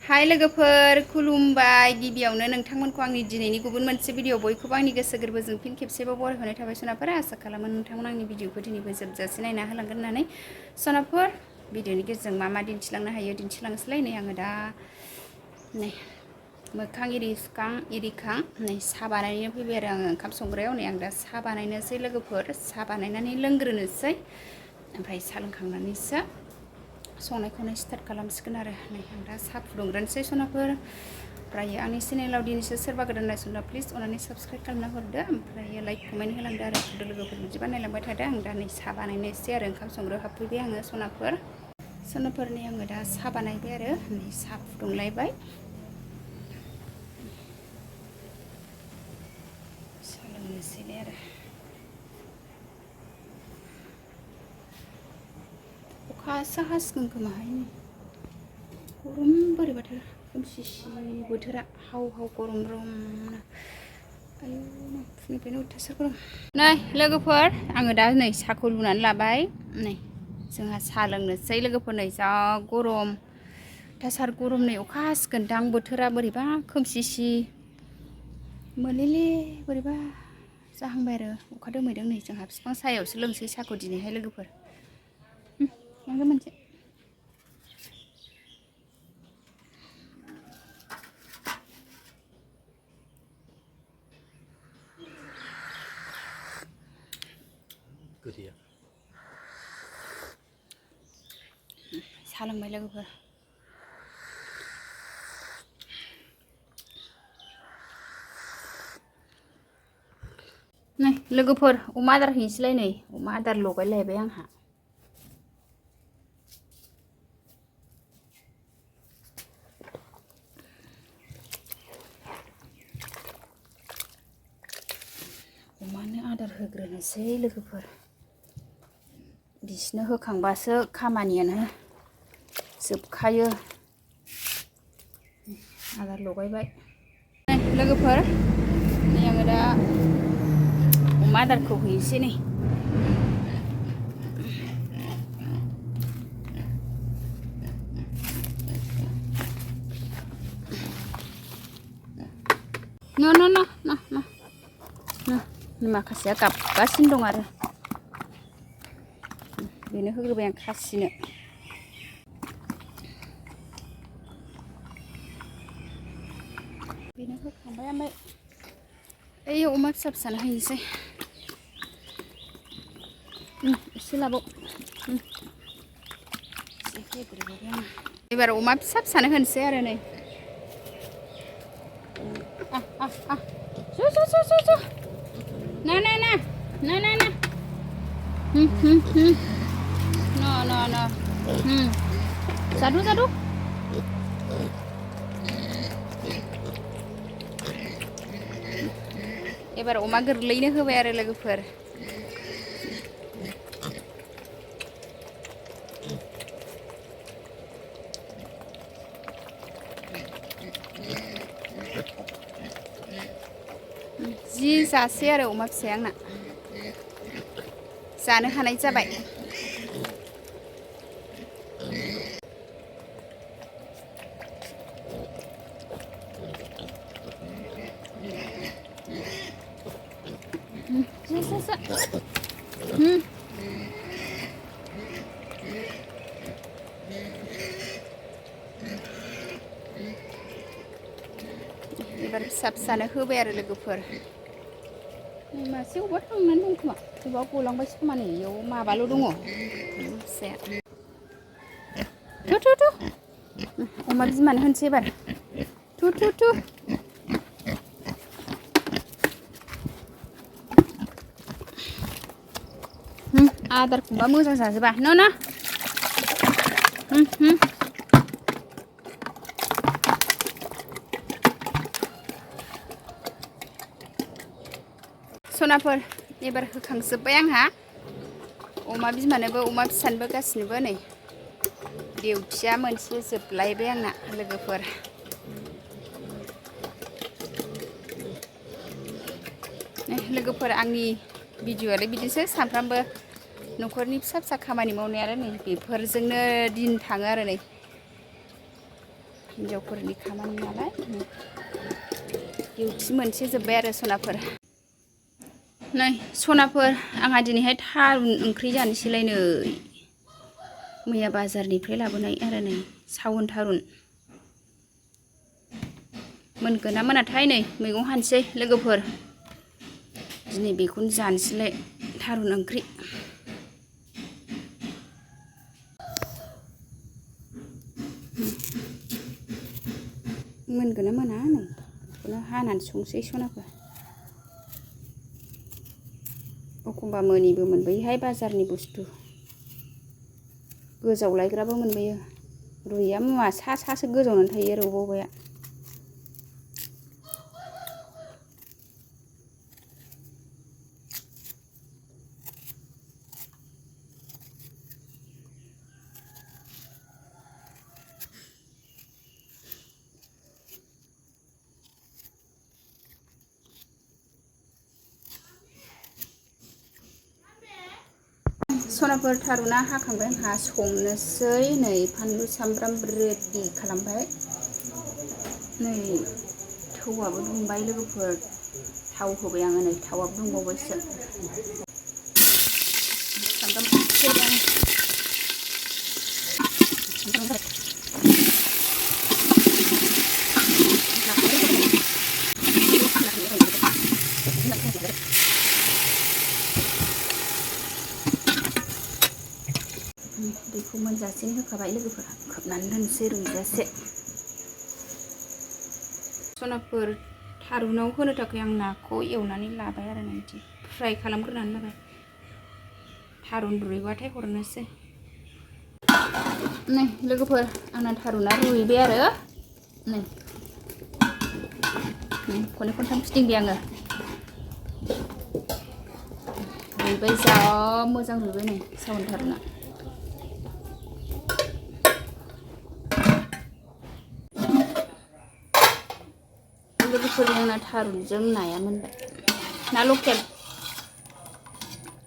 हाय लोगोफोर खुलुमबाय गिबियावनो नोंथांमोनखौ आंनि दिनैनि गुबुन मोनसे भिडिअ बयखौबो आंनि गोसो गोरबोजों फिन खेबसेबाव बरायहरनाय थाबाय सनाफोरा आसा खालामो नोंथांमोन आंनि भिडिअखौ दिनैबो जोबजासे नायना होलांगोन होननानै सनाफोर भिडिअनि गेजेरजों मा दिन्थिलांनो हायो दिन्थिलांसैलाय नै आङो दा नै मोखां इरि सुखां इरिखां नै साहा बानायनो फैबाय आरो आङो ओंखाम संग्रायाव नै आं दा साहा बानायनोसै लोगोफोर साहा बानायनानै लोंग्रोनोसै ओमफ्राय साहा लोंखांनानैसो संनायखौनो स्टार्ट खालामसिगोन आरो नै आं दा साहा फुदुंग्रोनोसै सनाफोर ओमफ्राय आंनि चेनेलाव दिनैसो सोरबा गोदान नायसनदों प्लिज अननानै साबस्क्राइब खालामना हरदो ओमफ्राय लाइक कमेन्ट होलांदो आरो लोगोफोर बिदि बानायलांबाय थादो आं दा नै साहा बानायनोसै आरो ओंखाम संग्रायाव हाबफैबाय आङो सनाफोरनि आङो दा साहा बानायबाय आरो नै साहा फुदुंलायबाय साहा लोंनोसैलाय आरो अखासो हासिगोन खोमाहाय नै गरम बोरैबाथार खोमसिसि बोथोरा हाव हाव गरम रमनो आयु फुंनिफ्रायनो अयथासार गरम नै लोगोफोर आङो दा नै साहाखौ लुनानै लाबाय नै जोंहा साहा लोंनोसै लोगोफोर नै जा गरम अयथासार गरम नै अखा हासिगोनदां बोथोरा बोरैबा खोमसिसि मोलेले बोरैबा जाहांबाय आरो अखा दोमैदों नै जोंहा बिफां सायावसो लोंसै साहाखौ दिनैहाय लोगोफोर लांदो मोनसे साहा लोंबाय लोगोफोर नै लोगोफोर अमा आदार हैनोसैलाय नै अमा आदार लगायलायबाय आंहा अमानो आदार होग्रोनोसै लोगोफोर बिसनो होखांबासो खामानियानो जोबखायो आदार लगायबाय लोगोफोर नै आङो दा अमा आदारखौ हैनोसै नै माखासेया गाबगासिनो दं आरो बेनो होग्रोबाय आं खासिनो बेनो होखांबाय ओमफ्राय ओइ अमा फिसा फिसानो हैनोसै एसे लाबाव एसे होग्रोबाय आं एबार अमा फिसा फिसानो होनोसै आरो नै ज' ना जादु एबार अमा गोरलैनो होबाय आरो लोगोफोर जि जासै आरो अमा फिसाया आंना जानो हानाय जाबाय एबार फिसा फिसानो होबाय आरो लोगोफोर मासे अबेबा थांनानै दं खोमा अबेबा गलांबायसो खोमा नै इयाव माबाल' दङ फिसाया थु अमा बिमानो होनोसै एबार थु आदारखौबा मोजां जाजोबा न सनाफोर एबार होखांजोब्बाय आंहा अमा बिमानोबो अमा फिसानोबो गासिनोबो नै डिउटिया मोनसे जोबलायबाय आंना लोगोफोर लोगोफोर आंनि भिडिअ'आलाय बिदिसो सानफ्रामबो न'खरनि फिसा खामानि मावनाय आरो नै बेफोरजोंनो दिन थाङो आरो नै हिन्जावफोरनि खामानि नालाय डिउटि मोनसे जोब्बाय आरो सनाफोर। नै सनाफोर आंहा दिनैहाय थारुन ओंख्रि जानोसैलाय नै मैया बाजारनिफ्राय लाबोनाय आरो नै सावन थारुन मोनगोन ना मोनाथाय नै मैगं हानोसै लोगोफोर दिनै बेखौनो जानोसैलाय थारुन ओंख्रि। मोनगोन ना मोना नै बेखौनो हानानै संसै सनाफोर। एखमबा मोनिबो मोनबोयोहाय बाजारनि बुस्थु गोजावलायग्राबो मोनबोयो। रुइया मुवा सासो गोजावनानै थायो आरो अबेबा अबेबाया। सनाफोर थारुना हाखांबाय आंहा संनोसै नै फानलु सामब्राम रेडि खालामबाय। नै थौआबो दुंबाय लोगोफोर थाव होबाय आङो नै थावआबो दुंबावबायसो। सामब्राम सेरबाय आं। दैखौ मोनजासे होखाबाय लोगोफोर खोबनानै दोनसै रुइजासे। सनाफोर थारुनाव होनो थाखाय आं नाखौ एवनानै लाबाय आरो बिदि फ्राय खालामग्रोनानै लाबाय। थारुन रुइबाथाय हरनोसै। नै लोगोफोर आंना थारुना रुइबाय आरो नै खननै खनथाम फिदिंबाय आङो। रुइबाय जा मोजां रुइबाय नै सावन थारुना। लोगोफोर आंना थारुनजों नाया मोनबाय। ना लकेल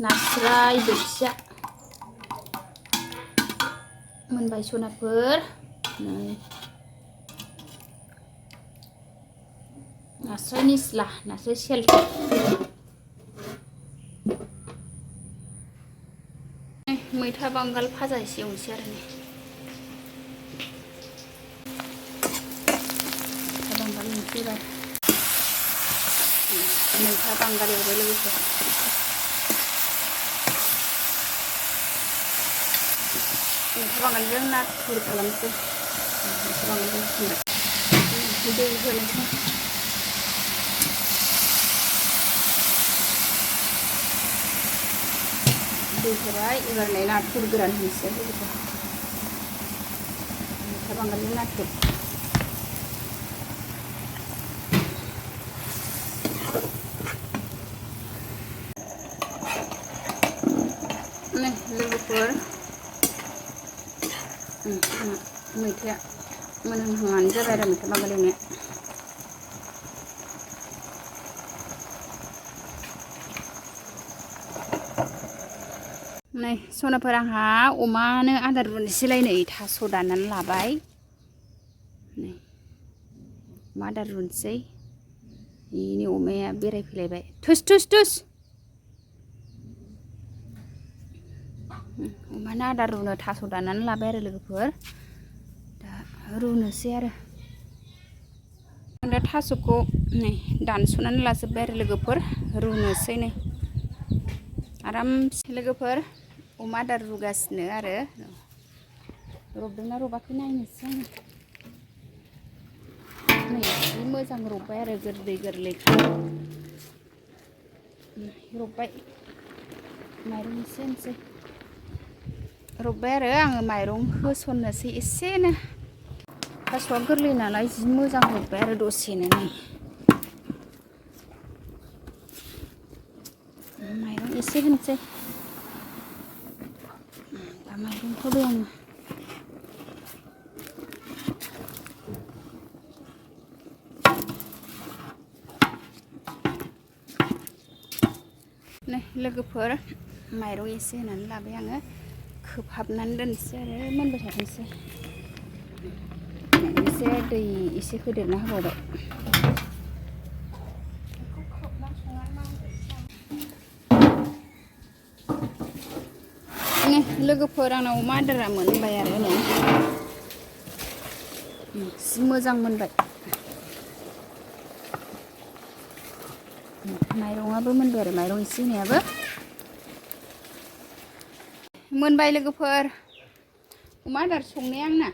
नास्राय बोथिया मोनबाय सनाफोर। नै नास्राय निस्ला नास्राय सेल मैथा बांगाल भाजा एसे एवनोसै आरो नै मैथा बांगाल ओंख्रिबाय। मैथा बांगाल एवबाय लोगोफोर। मैथा बांगालजों नाथुर खालामसै। मैथा बांगालजों संबाय दै होनोसै। दै होबाय एबार नै नाथुर गोरान होनोसै लोगोफोर। मैथा बांगालजों नाथुर। नै लोगोफोर मैथाया मोनहांहांआनो जाबाय आरो मैथा बांगाल एवनाया। नै सनाफोर आंहा अमानो आदार रुनोसैलाय नै थास' दाननानै लाबाय। नै अमा आदार रुनोसै। बेनि अमाया बेरायफैलायबाय थुस थुस थुस। अमानो आदार रुनो थास' दाननानै लाबाय आरो लोगोफोर। दा रुनोसै आरो आं दा थास'खौ नै दानस'नानै लाजोब्बाय आरो लोगोफोर रुनोसै नै आरामसे। लोगोफोर अमा आदार रुगासिनो आरो रबदोंना रबाखै नायनोसै आङो। नै जि मोजां रबबाय आरो गोरलै गोरलै रबबाय। माइरं एसे होनोसै। रबबाय आरो आङो माइरं होसननोसै एसेनो। थास'आ गोरलै नालाय जि मोजां रबबाय आरो दसेनो नै माइरं एसे होनोसै। दा माइरं होबाय आङो। नै लोगोफोर माइरं एसे होनानै लाबाय आङो खोबहाबनानै दोनसै आरो मोनबाय थाथोंसै। एसे दै एसे होदेरना होबावबाय लोगोफोर आंनाव अमा आदारा मोनबाय आरो नै मोजां मोनबाय माइरंआबो मोनबाय आरो माइरं एसे होनायाबो मोनबाय लोगोफोर अमा आदार संनाया आंना